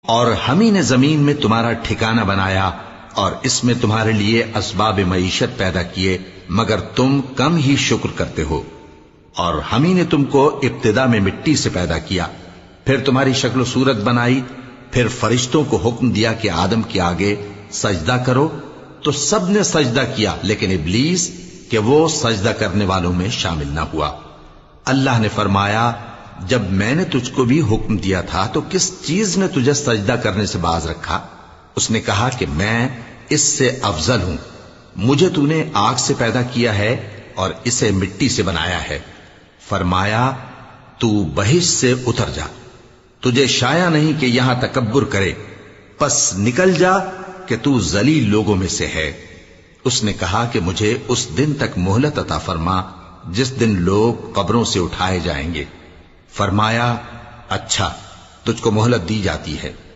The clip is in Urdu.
اور ہم ہی نے زمین میں تمہارا ٹھکانہ بنایا اور اس میں تمہارے لیے اسباب معیشت پیدا کیے، مگر تم کم ہی شکر کرتے ہو۔ اور ہم ہی نے تم کو ابتدا میں مٹی سے پیدا کیا، پھر تمہاری شکل و صورت بنائی، پھر فرشتوں کو حکم دیا کہ آدم کے آگے سجدہ کرو، تو سب نے سجدہ کیا لیکن ابلیس کہ وہ سجدہ کرنے والوں میں شامل نہ ہوا۔ اللہ نے فرمایا، جب میں نے تجھ کو بھی حکم دیا تھا تو کس چیز نے تجھے سجدہ کرنے سے باز رکھا؟ اس نے کہا کہ میں اس سے افضل ہوں، مجھے تو نے آگ سے پیدا کیا ہے اور اسے مٹی سے بنایا ہے۔ فرمایا، تو بہشت سے اتر جا، تجھے شایع نہیں کہ یہاں تکبر کرے، پس نکل جا کہ تو ذلیل لوگوں میں سے ہے۔ اس نے کہا کہ مجھے اس دن تک مہلت عطا فرما جس دن لوگ قبروں سے اٹھائے جائیں گے۔ فرمایا، اچھا، تجھ کو مہلت دی جاتی ہے۔